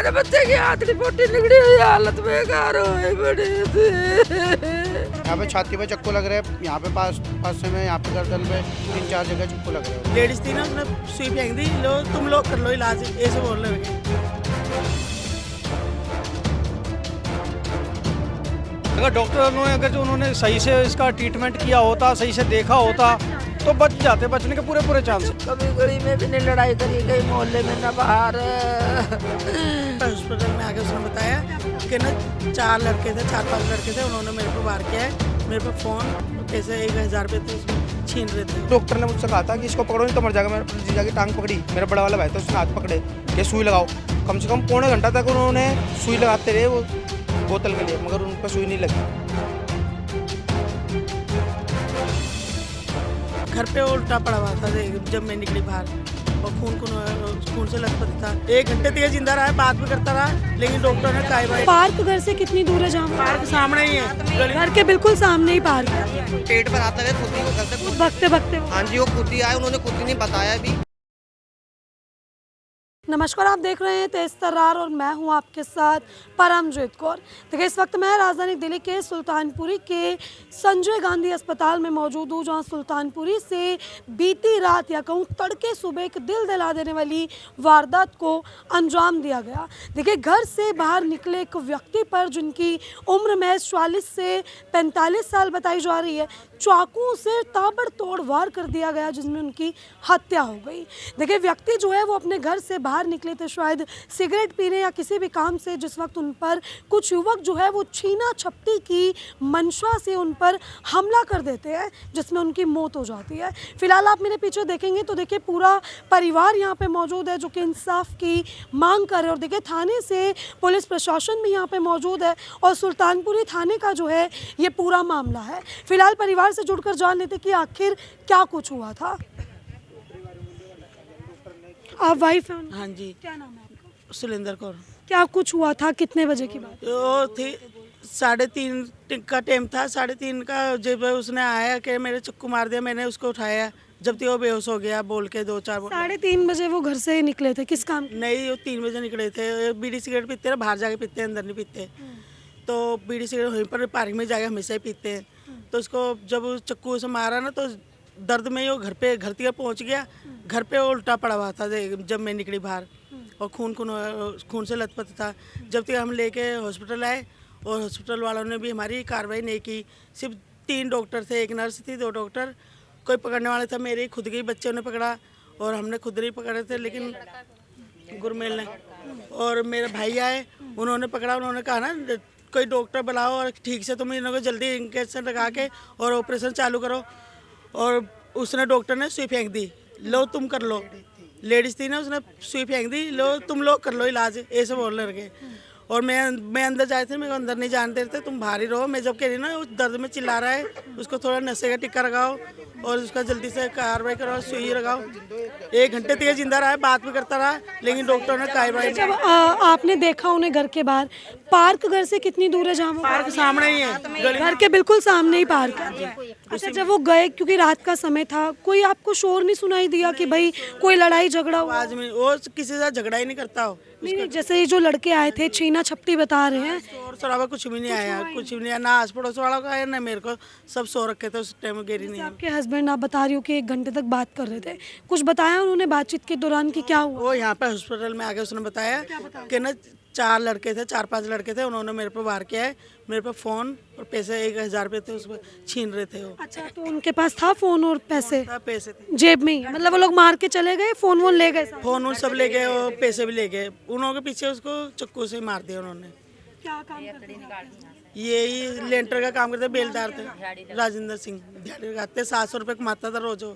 मेरे बच्चे की हाथ की पोटी निकली हुई हालत बेकार हो गई बड़ी थी। यहाँ पे छाती पे चक्कू लग रहे हैं, यहाँ पे पास में, यहाँ पे गर्दन पे 3-4 जगह चक्कू लग रहे हैं। लेडीज थी ना, उसने सुई फेंक दी, लो तुम लोग कर लो इलाज, ऐसे बोलने लगे। अगर डॉक्टरों ने उन्होंने सही से इसका ट्रीटमेंट किया होता, सही से देखा होता तो बच जाते, बचने के पूरे चांस। कभी गली में भी नहीं लड़ाई करी गई, मोहल्ले में न बाहर। हॉस्पिटल में आके उसने बताया कि ना 4 लड़के थे, 4-5 लड़के थे, उन्होंने मेरे को वार किया है, मेरे पे फोन पैसे 1000 रुपये थे उसमें छीन रहे थे। डॉक्टर ने मुझसे कहा था कि इसको पकड़ो नहीं तो मर जाएगा। मेरे जीजा की टांग पकड़ी, मेरा बड़ा वाला भाई था, उसने हाथ पकड़े कि सुई लगाओ। कम से कम पौने घंटा तक उन्होंने सुई लगाते रहे वो बोतल के लिए, मगर उन पर सुई नहीं लगी। घर पे उल्टा पड़ा हुआ था जब मैं निकली बाहर, और खून से लथपथ था। 1 घंटे तक जिंदा रहा, बात भी करता रहा, लेकिन डॉक्टर ने कार्रवाई। पार्क घर से कितनी दूर है? जहाँ पार्क सामने ही है, घर के बिल्कुल सामने ही पार्क है। पेट पर हाथ लगे, खुद ही वो घर से भगते भगते। हाँ जी, वो खुद ही आए, उन्होंने खुद ही नहीं बताया भी। नमस्कार, आप देख रहे हैं तेज तर्रार और मैं हूं आपके साथ परमजीत कौर। देखिए, इस वक्त मैं राजधानी दिल्ली के सुल्तानपुरी के संजय गांधी अस्पताल में मौजूद हूं, जहां सुल्तानपुरी से बीती रात या कहूं तड़के सुबह एक दिल दिला देने वाली वारदात को अंजाम दिया गया। देखिए, घर से बाहर निकले एक व्यक्ति पर, जिनकी उम्र महज 44 से 45 साल बताई जा रही है, चाकू से ताबड़तोड़ वार कर दिया गया, जिसमें उनकी हत्या हो गई। देखिए, व्यक्ति जो है वो अपने घर से बाहर निकले थे, शायद सिगरेट पीने या किसी भी काम से, जिस वक्त उन पर कुछ युवक जो है वो छीना झपटी की मंशा से उन पर हमला कर देते हैं, जिसमें उनकी मौत हो जाती है। फिलहाल आप मेरे पीछे देखेंगे तो देखिए पूरा परिवार यहाँ पे मौजूद है, जो कि इंसाफ की मांग कर रहे हैं। और देखिए, थाने से पुलिस प्रशासन भी यहाँ पे मौजूद है, और सुल्तानपुरी थाने का जो है ये पूरा मामला है। फिलहाल परिवार से जुड़कर जान लेते कि आखिर क्या कुछ हुआ था। आप वाइफ हैं? हाँ जी। क्या नाम है आपका? सुलेंदर कौर। क्या कुछ हुआ था? कितने बजे की बात? वो थी 3:30 का टाइम था, 3:30 का। जब उसने आया कि मेरे चक्कू मार दिया, मैंने उसको उठाया, जब तक वो बेहोश हो गया बोल के 2-4 3:30 बजे वो घर से निकले थे, किस काम? नहीं, वो 3 बजे निकले थे। बीड़ी सिगरेट पीते हैं, बाहर जाके पीते हैं, अंदर नहीं पीते। तो बीड़ी सिगरेट वहीं पर पार्क में जाके हमेशा ही पीते हैं। तो उसको जब चक्कू से मारा ना, तो दर्द में ही वो घर तक पहुंच गया। घर पे उल्टा पड़ा हुआ था जब मैं निकली बाहर, और खून से लथपथ था। जब तक हम लेके हॉस्पिटल आए, और हॉस्पिटल वालों ने भी हमारी कार्रवाई नहीं की। सिर्फ 3 डॉक्टर थे, 1 नर्स थी, 2 डॉक्टर, कोई पकड़ने वाला था। मेरे खुद के ही बच्चों ने पकड़ा, और हमने खुद नहीं पकड़े थे, लेकिन गुरमेल ने और मेरे भाई आए, उन्होंने पकड़ा। उन्होंने कहा ना कोई डॉक्टर बुलाओ और ठीक से तुम इनको जल्दी इंजेक्शन लगा के और ऑपरेशन चालू करो। और उसने डॉक्टर ने सुई फेंक दी, लो तुम कर लो। लेडीज थी ना, उसने सुई फेंक दी, लो तुम लोग कर लो इलाज, ऐसे बोलने लगे। और मैं अंदर जाए थे, मेरे को अंदर नहीं जानते थे, तुम बाहर ही रहो। मैं जब कह रही ना उस दर्द में चिल्ला रहा है, उसको थोड़ा नशे का टिक्का लगाओ और उसका जल्दी से कार्रवाई करो, सुई लगाओ। 1 घंटे तक जिंदा रहा, बात भी करता रहा, लेकिन डॉक्टर ने कार्रवाई। जब आपने देखा उन्हें घर के बाहर, पार्क घर से कितनी दूर है? जहाँ पार्क सामने ही है, घर के बिल्कुल सामने ही पार्क है। अच्छा, जब वो गए, क्योंकि रात का समय था, कोई आपको शोर नहीं सुनाई दिया कि भाई कोई लड़ाई झगड़ा हुआ? आवाज में वो किसी से झगड़ा ही नहीं करता हो। नहीं, जैसे ये जो लड़के आए थे, छीना झपटी बता रहे हैं, शोर शराबा कुछ भी नहीं आया, कुछ भी नहीं आया, ना आस पड़ोस वालों का आया, ना मेरे को। सब सो रखे थे उस टाइम, गेरी नहीं। आपके हस्बैंड, आप बता रही हो कि 1 घंटे तक बात कर रहे थे, कुछ बताया उन्होंने बातचीत के दौरान कि क्या हुआ? वो यहाँ पे हॉस्पिटल में आके उसने बताया कि ना 4 लड़के थे, 4-5 लड़के थे, उन्होंने मेरे पे वार किया है, मेरे पे फोन और पैसे 1000 रुपये थे, उसमें छीन रहे थे वो। अच्छा, तो उनके पास था फोन और पैसे? पैसे थे जेब में ही? मतलब वो लोग मार के चले गए, फोन वोन ले गए? फोन सब ले गए और पैसे भी ले गए। उन्होंने के पीछे उसको चक्कू से मार दिया उन्होंने। क्या काम करते थे? यही लेंटर का काम करते, बेलदार थे। राजेंद्र सिंह दिहाड़ी लगाते, 700 रुपये कमाता था रोज वो।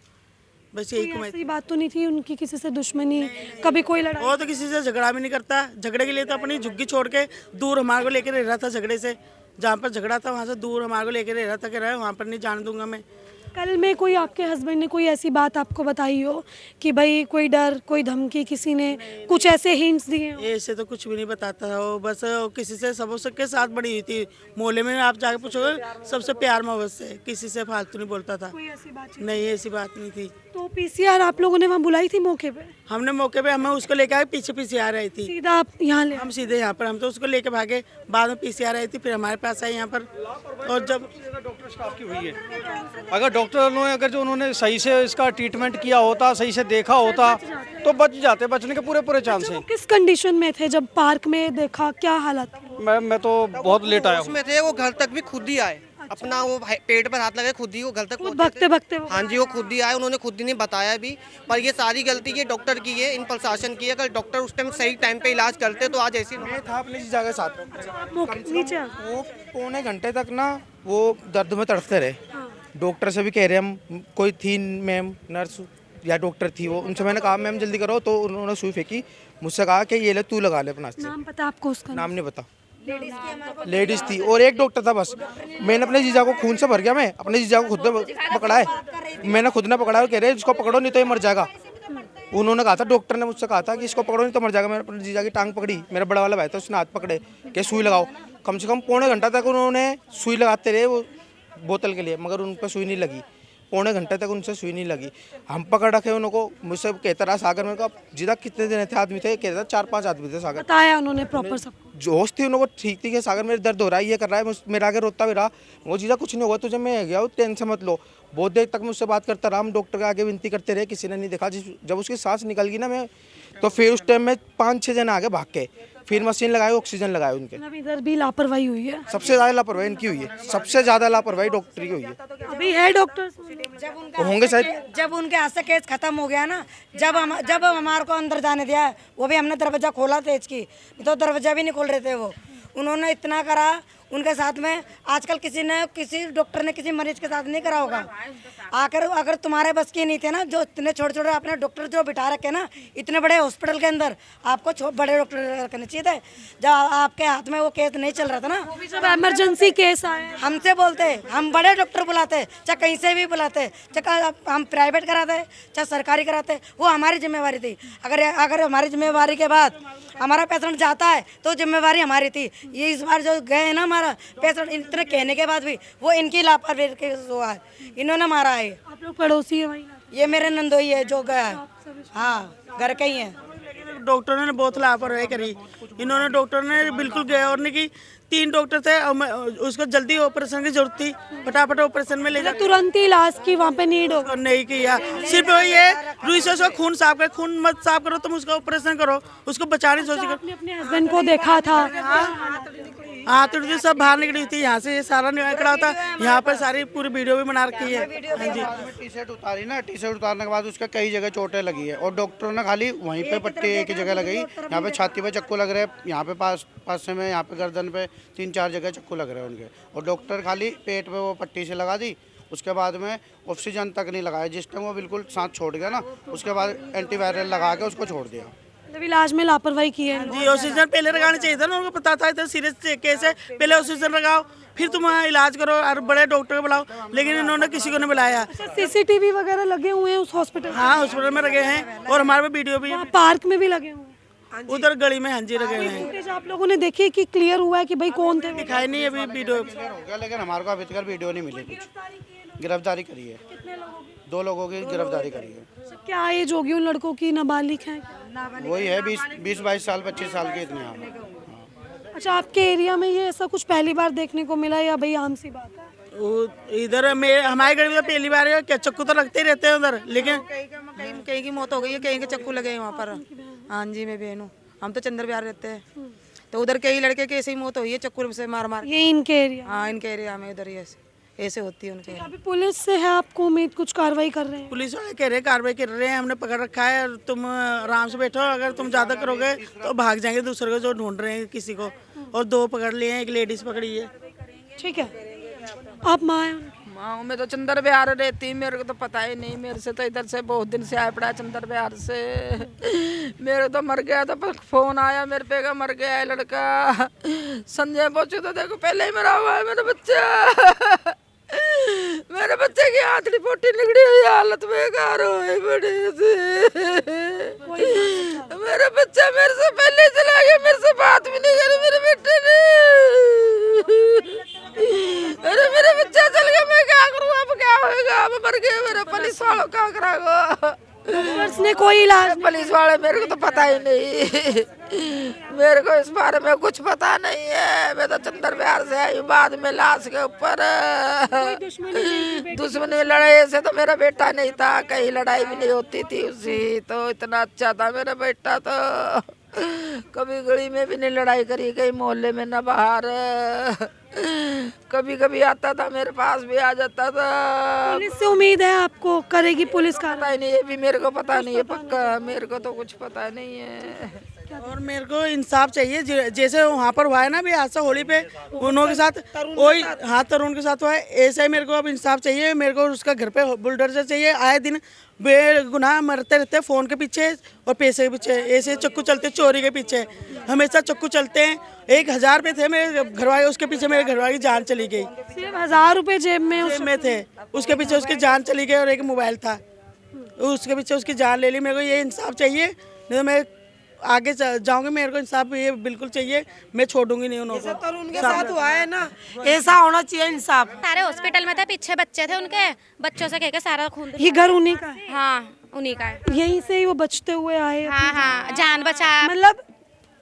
बस यही कमाई। ऐसी बात तो नहीं थी उनकी किसी से दुश्मनी, कभी कोई लड़ाई? वो तो किसी से झगड़ा भी नहीं करता। झगड़े के लिए तो अपनी झुग्गी छोड़ के दूर हमारे को लेकर रह रहा था। झगड़े से जहाँ पर झगड़ा था वहाँ से दूर हमारे को लेकर रह रहा था कि रहे वहाँ पर नहीं जाने दूंगा मैं। कल में कोई आपके हस्बैंड ने कोई ऐसी बात आपको बताई हो कि भाई कोई डर कोई धमकी किसी ने कुछ ऐसे हिंट्स दिए हो? ऐसे तो कुछ भी नहीं बताता था वो, बस वो किसी से सबों से के साथ बड़ी हुई थी। मोहल्ले में आप जाके पूछोगे सबसे प्यार मोहब्बत से, किसी से फालतू नहीं बोलता था। कोई ऐसी बात नहीं, ऐसी बात नहीं थी। तो पीसीआर आप लोगों ने वहाँ बुलाई थी मौके पे? हमने मौके पे हमें उसको लेके आए, पीछे पीछे आ रही थी। सीधा आप यहाँ ले हम सीधे यहाँ पर, हम तो उसको लेके भागे, बाद में पीछे आ रही थी, फिर हमारे पास आई यहाँ पर। और जब डॉक्टर स्टाफ की हुई है, अगर डॉक्टरों ने अगर जो उन्होंने सही से इसका ट्रीटमेंट किया होता, सही से देखा होता तो बच जाते, बचने के पूरे चांस वो हैं। किस कंडीशन में थे जब पार्क में देखा, क्या हालत थी? मैं तो बहुत लेट आया हूँ। उसमें थे, वो घर तक भी खुद ही आए, अपना वो पेट पर हाथ लगे खुद ही वो घर तक खुद पहुंचे भगते भगते वो हाँ जी, वो खुद ही आए, उन्होंने खुद ही नहीं बताया भी। पर ये सारी गलती ये डॉक्टर की है, इन प्रशासन की है। अगर डॉक्टर उस टाइम सही टाइम पे इलाज करते तो आज ऐसी मैं था अपने जीजा के साथ, आप नीचे आ। वो पौने घंटे तक ना वो दर्द में तड़पते रहे। डॉक्टर से भी कह रहे हम, कोई थी मैम नर्स या डॉक्टर थी वो, उनसे मैंने कहा मैम जल्दी करो, तो उन्होंने सुई फेंकी, मुझसे कहा कि ये ले तू लगा ले अपना से। नाम पता आपको उसका? नाम नहीं पता, लेडीज थी और एक डॉक्टर था बस। मैंने अपने जीजा को खून से भर गया, मैं अपने जीजा को खुद ने पकड़ा है, मैंने खुद ने पकड़ा और कह रहे इसको पकड़ो नहीं तो ये मर जाएगा। उन्होंने कहा था, डॉक्टर ने मुझसे कहा था कि इसको पकड़ो नहीं तो मर जाएगा। मैंने अपने जीजा की टांग पकड़ी, मेरा बड़ा वाला भाई था, उसने हाथ पकड़े कि सुई लगाओ। कम से कम पौने घंटा तक उन्होंने सुई लगाते रहे वो बोतल के लिए, मगर उन पर सुई नहीं लगी। पौने घंटे तक उनसे सुई नहीं लगी। हम पकड़ रखे उनको, मुझसे कहता रहा सागर में, कहा जीजा कितने दिन थे आदमी थे? कहता था 4-5 आदमी थे सागर। बताया उन्होंने प्रॉपर सब? जोश थी उनको, ठीक थी कि सागर मेरे दर्द हो रहा है, ये कर रहा है, मेरे आगे रोता भी रहा। वो जीजा कुछ नहीं होगा तुझे, मैं गया हूँ, टेंशन मत लो। बहुत देर तक मुझसे बात करता रहा, हम डॉक्टर के आगे विनती करते रहे, किसी ने नहीं देखा। जब उसकी सांस निकल गई ना, मैं तो फिर उस टाइम में 5-6 जन आगे भाग के फिर मशीन लगाई, ऑक्सीजन लगाए उनके। मतलब इधर भी लापरवाही हुई है? सबसे ज़्यादा लापरवाही इनकी हुई है, सबसे ज़्यादा लापरवाही डॉक्टर की हुई है। अभी है डॉक्टर? होंगे शायद। जब उनके हाथ से केस खत्म हो गया ना, जब हमारे को अंदर जाने दिया, वो भी हमने दरवाजा खोला तेज की, तो दरवाजा भी नहीं खोल रहे थे वो। उन्होंने इतना करा उनके साथ में। आजकल किसी डॉक्टर ने किसी मरीज के साथ नहीं करा होगा। आकर अगर तुम्हारे बस की नहीं थे ना, जो इतने छोटे छोटे अपने डॉक्टर जो बिठा रखे ना इतने बड़े हॉस्पिटल के अंदर, आपको बड़े डॉक्टर रखने चाहिए थे। जब आपके हाथ में वो केस नहीं चल रहा था ना, जब इमरजेंसी केस आया हमसे बोलते, हम बड़े डॉक्टर बुलाते, चाहे कहीं से भी बुलाते, चाहे हम प्राइवेट कराते चाहे सरकारी कराते, वो हमारी जिम्मेवारी थी। अगर हमारी जिम्मेवारी के बाद हमारा पेशेंट जाता है तो जिम्मेवारी हमारी थी। ये इस बार जो गए ना हमारा पेशेंट, इतने कहने के बाद भी वो इनकी लापरवाही के हुआ है, इन्होंने मारा है। आप लोग पड़ोसी है वहीं? ये मेरे नंदोई है जो गया है, हाँ घर के ही है। डॉक्टरों ने बहुत लापरवाही करी। इन्होंने डॉक्टर ने बिल्कुल गौर नहीं की। 3 डॉक्टर थे, उसको जल्दी ऑपरेशन की जरूरत थी, फटाफट ऑपरेशन में ले जा, तुरंत ही इलाज की वहाँ पे नीड हो। नहीं किया। सिर्फ ये रुई से उसका खून साफ कर, खून मत साफ करो तुम उसका ऑपरेशन करो, उसको बचाने सोची करो। आपने अपने हस्बैंड को देखा था? हाथ उड़ सब बाहर निकली थी, यहाँ से ये सारा निकला होता। यहाँ पर सारी पूरी वीडियो भी बना रखी है। हाँ जी, टी शर्ट उतारी ना, टी शर्ट उतारने के बाद उसका कई जगह चोटें लगी है और डॉक्टरों ने खाली वहीं पे पट्टी एक ही जगह लगाई। यहाँ पे छाती पे चक्कू लग रहे हैं, यहाँ पे पास में, यहाँ पे गर्दन पे 3-4 जगह चक्कू लग रहे हैं उनके। और डॉक्टर खाली पेट पे वो पट्टी से लगा दी, उसके बाद में ऑक्सीजन तक नहीं लगाया। जिस टाइम वो बिल्कुल सांस छोड़ गया ना, उसके बाद एंटीवायरल लगा के उसको छोड़ दिया। मतलब इलाज में लापरवाही की है? जी, ऑक्सीजन पहले लगाना चाहिए था ना, उनको पता था इतना सीरियस केस है, पहले ऑक्सीजन लगाओ फिर तुम इलाज करो और बड़े डॉक्टर को बुलाओ, लेकिन इन्होंने किसी को नहीं बुलाया। सीसीटीवी वगैरह लगे हुए हैं उस हॉस्पिटल? हाँ, हॉस्पिटल में लगे हैं और हमारे पे वीडियो भी, पार्क में भी लगे हुए हैं, उधर गली में। हाँ जी, लगे हुए हैं। फुटेज आप लोगों ने देखी कि क्लियर हुआ है कि भाई कौन थे? दिखाई नहीं अभी वीडियो। हो गया, लेकिन हमारे को अभी तक वीडियो नहीं मिली। कुछ गिरफ्तारी करी है, 2 लोगों की गिरफ्तारी करी है। क्या एज होगी उन लड़कों की? नाबालिग हैं? वही है 20-22 साल 25 साल के इतने। हाँ, अच्छा, आपके एरिया में ये ऐसा कुछ पहली बार देखने को मिला या भाई आम सी बात है? इधर हमारे घर में तो पहली बार है, क्या चक्कू तो लगते ही रहते हैं उधर, लेकिन कहीं की मौत हो गई है, कहीं के चक्कू लगे हैं वहाँ पर। हाँ जी, मैं बहन हूँ, हम तो चंद्र बिहार रहते हैं, तो उधर कई लड़के की ऐसी मौत हुई है चक्कू से मार। ये इनके एरिया? हाँ, इनके एरिया में उधर ही ऐसे होती है उनके। अभी पुलिस से है आपको उम्मीद, कुछ कार्रवाई कर रहे हैं? पुलिस वाले कह रहे हैं कार्रवाई कर रहे हैं, हमने पकड़ रखा है, और तुम आराम से बैठो, अगर तुम ज़्यादा करोगे तो भाग जाएंगे दूसरे को जो ढूंढ रहे हैं किसी को। और 2 पकड़ लिए हैं, एक लेडीज पकड़ी है। ठीक है, आप माँ हैं? माँ, मैं तो चंद्र बिहार रहती, मेरे को तो पता ही नहीं। मेरे से तो इधर से बहुत दिन से आया पड़ा चंद्र बिहार से। मेरे तो मर गया था, पर फोन आया मेरे पे का मर गया है लड़का। संजय पहुंचे तो देखो पहले ही मरा हुआ है मेरा बच्चा। मेरे बच्चे की आंतड़ी पोटी निकली हुई हालत बेकार हो गई बड़ी से। मेरा बच्चा मेरे से पहले चला गया, मेरे से बात भी नहीं करी मेरे बेटे ने। अरे मेरा बच्चा चल गया, मैं क्या करूँ? अब क्या होगा? अब मर गया मेरा पुलिस वालों क्या करेगा? डॉक्टर्स ने कोई इलाज पुलिस वाले मेरे को तो पता ही नहीं, मेरे को इस बारे में कुछ पता नहीं है। मैं तो चंदर बिहार से आई हूँ, बाद में लाश के ऊपर दुश्मनी लड़ाई से तो मेरा बेटा नहीं था, कहीं लड़ाई भी नहीं होती थी उसी। तो इतना अच्छा था मेरा बेटा, तो कभी गली में भी नहीं लड़ाई करी, कहीं मोहल्ले में न बाहर। कभी कभी आता था मेरे पास भी आ जाता था। पुलिस से उम्मीद है आपको करेगी पुलिस का? पता ही नहीं है, भी मेरे को पता नहीं है पक्का, मेरे को तो कुछ पता नहीं है। और मेरे को इंसाफ चाहिए, जैसे वहाँ पर हुआ है ना भी हादसा होली पे उन्हों के साथ, वही हाँ तरुण के साथ हुआ है, ऐसा ही मेरे को अब इंसाफ चाहिए। मेरे को उसका घर पे बुलडोजर चाहिए। आए दिन बेगुनाह मरते रहते फ़ोन के पीछे और पैसे के पीछे, ऐसे चक्कू चलते चोरी के पीछे, हमेशा चक्कू चलते हैं। 1000 रुपये थे मेरे घरवाले, उसके पीछे मेरे घरवाले की जान चली गई। सिर्फ 1000 रुपए जेब में थे, उसके पीछे उसकी जान चली गई और एक मोबाइल था, उसके पीछे उसकी जान ले ली। मेरे को ये इंसाफ चाहिए, नहीं तो मैं आगे जाऊंगी। मेरे को इंसाफ ये बिल्कुल चाहिए, मैं छोड़ूंगी नहीं उनको। तरुण के साथ हुआ है ना, ऐसा होना चाहिए इंसाफ। सारे हॉस्पिटल में थे, पीछे बच्चे थे उनके, बच्चों से कह के सारा खून। ये घर उन्हीं का है? हाँ उन्हीं का है। यहीं से ही वो बचते हुए आए? हाँ हाँ, जान बचा। मतलब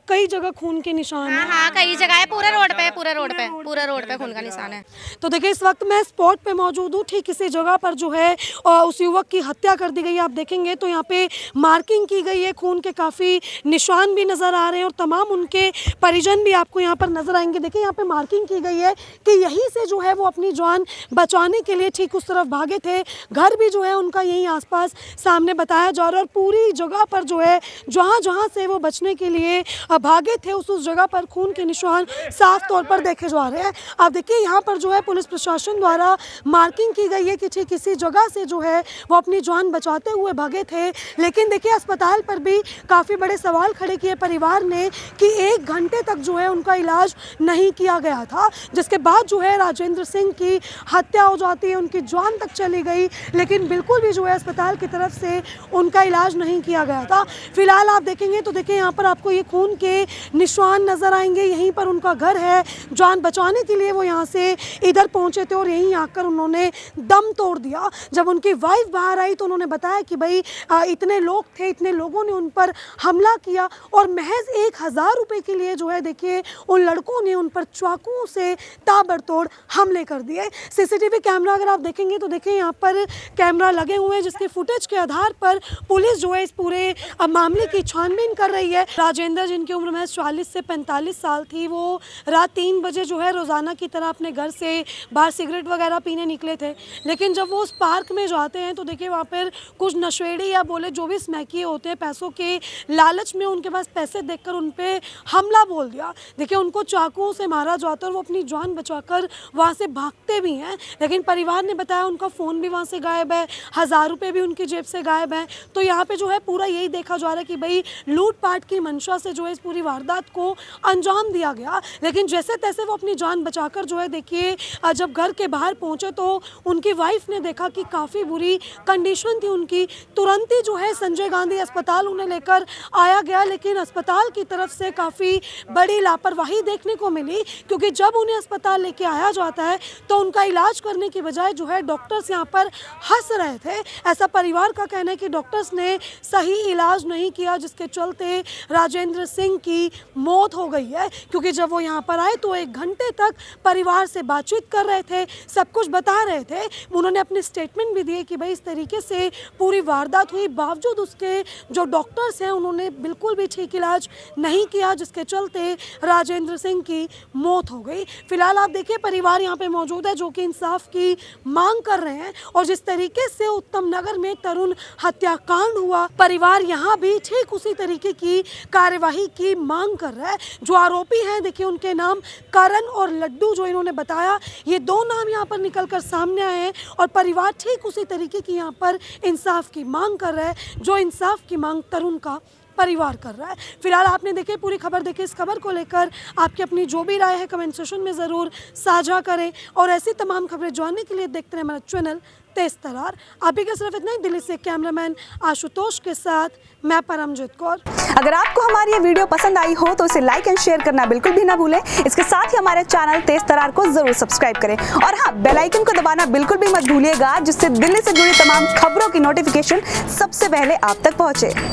कई जगह खून के निशान हाँ हैं। हाँ, कई जगह है, पूरे रोड पे खून का निशान है। तो देखिए इस वक्त मैं स्पॉट पे मौजूद हूँ, ठीक इसी जगह पर जो है उस युवक की हत्या कर दी गई है। आप देखेंगे तो यहाँ पे मार्किंग की गई है, खून के काफ़ी निशान भी नज़र आ रहे हैं और तमाम उनके परिजन भी आपको यहाँ पर नज़र आएंगे। देखिए यहाँ पे मार्किंग की गई है कि यहीं से जो है वो अपनी जान बचाने के लिए ठीक उस तरफ भागे थे। घर भी जो है उनका यहीं आसपास सामने बताया जा रहा है और पूरी जगह पर जो है जहाँ जहाँ से वो बचने के लिए भागे थे उस जगह पर खून के निशान साफ तौर पर देखे जा रहे हैं। आप देखिए यहाँ पर जो है पुलिस प्रशासन द्वारा मार्किंग की गई है कि ठीक इसी जगह से जो है वो अपनी जान बचाते हुए भागे थे। लेकिन देखिए अस्पताल पर भी काफ़ी बड़े सवाल खड़े किए परिवार ने कि 1 घंटे तक जो है उनका इलाज नहीं किया गया था, जिसके बाद जो है राजेंद्र सिंह की हत्या हो जाती है, उनकी जान तक चली गई, लेकिन बिल्कुल भी जो है अस्पताल की तरफ से उनका इलाज नहीं किया गया था। फिलहाल आप देखेंगे तो देखिए यहाँ पर आपको ये खून के निशान नजर आएंगे, यहीं पर उनका घर है। जान बचाने के लिए वो यहाँ से इधर पहुंचे थे और यहीं आकर उन्होंने दम तोड़ दिया। जब उनकी वाइफ बाहर आई तो उन्होंने बताया कि भाई इतने लोग थे, इतने लोगों ने उन पर हमला किया और महज 1000 रुपये के लिए जो है देखिए उन लड़कों ने उन पर चाकुओं से ताबड़तोड़ हमले कर दिए। सीसीटीवी कैमरा अगर आप देखेंगे तो देखिए यहाँ पर कैमरा लगे हुए हैं, जिसके फुटेज के आधार पर पुलिस जो है इस पूरे मामले की छानबीन कर रही है। राजेंद्र जिनकी उम्र में 40 से 45 साल थी, वो रात 3 बजे जो है रोज़ाना की तरह अपने घर से बाहर सिगरेट वगैरह पीने निकले थे। लेकिन जब वो उस पार्क में जाते हैं तो देखिए वहाँ पर कुछ नशेड़ी या बोले जो भी स्मैकिए होते हैं, पैसों के लालच में उनके पास पैसे देखकर उन पर हमला बोल दिया। देखिए उनको चाकुओं से मारा जाता और वो अपनी जान बचाकर वहाँ से भागते भी हैं। लेकिन परिवार ने बताया उनका फ़ोन भी वहाँ से गायब है, 1000 रुपये भी उनकी जेब से गायब है। तो यहाँ पे जो है पूरा यही देखा जा रहा है कि भाई लूटपाट की मंशा से जो है इस पूरी वारदात को अंजाम दिया गया। लेकिन जैसे तैसे वो अपनी जान बचाकर जो है देखिए जब घर के बाहर पहुंचे तो उनकी वाइफ ने देखा कि काफ़ी बुरी कंडीशन थी उनकी। तुरंत ही जो है संजय गांधी अस्पताल उन्हें लेकर आया गया, लेकिन अस्पताल की तरफ से काफ़ी बड़ी लापरवाही देखने को मिली, क्योंकि जब उन्हें अस्पताल लेके आया जाता है तो उनका इलाज करने की बजाय जो है डॉक्टर्स यहाँ पर हंस रहे थे। ऐसा परिवार का कहना है कि डॉक्टर्स ने सही इलाज नहीं किया, जिसके चलते राजेंद्र सिंह की मौत हो गई है। क्योंकि जब वो यहाँ पर आए तो 1 घंटे तक परिवार से बातचीत कर रहे थे, सब कुछ बता रहे थे। उन्होंने अपनी स्टेटमेंट भी दिए कि भाई इस तरीके से पूरी वारदात हुई, बावजूद उसके जो डॉक्टर्स हैं उन्होंने बिल्कुल भी ठीक इलाज नहीं किया, जिसके चलते राजेंद्र सिंह की मौत हो गई। फिलहाल आप देखिए परिवार यहाँ पे मौजूद है जो कि इंसाफ की मांग कर रहे हैं और जिस तरीके से उत्तम नगर में तरुण हत्याकांड हुआ, परिवार यहाँ भी ठीक उसी तरीके की कार्यवाही की मांग कर रहा है। जो आरोपी हैं देखिए उनके नाम करण और लड्डू जो इन्होंने बताया, ये 2 नाम यहाँ पर निकल कर सामने आए हैं और परिवार ठीक उसी तरीके की यहाँ पर इंसाफ की मांग कर रहा है जो इंसाफ की मांग तरुण का परिवार कर रहा है। फिलहाल आपने देखी पूरी खबर देखी, इस खबर को लेकर आपकी अपनी जो भी राय है कमेंट सेक्शन में ज़रूर साझा करें और ऐसी तमाम खबरें जानने के लिए देखते रहें हमारा चैनल तेज तरार। अभी के सिर्फ इतना ही। दिल्ली से कैमरामैन आशुतोष के साथ मैं परमजीत कौर। अगर आपको हमारी ये वीडियो पसंद आई हो तो इसे लाइक एंड शेयर करना बिल्कुल भी ना भूलें। इसके साथ ही हमारे चैनल तेज तरार को जरूर सब्सक्राइब करें और हाँ, बेल आइकन को दबाना बिल्कुल भी मत भूलिएगा, जिससे दिल्ली से जुड़ी तमाम खबरों की नोटिफिकेशन सबसे पहले आप तक पहुंचे।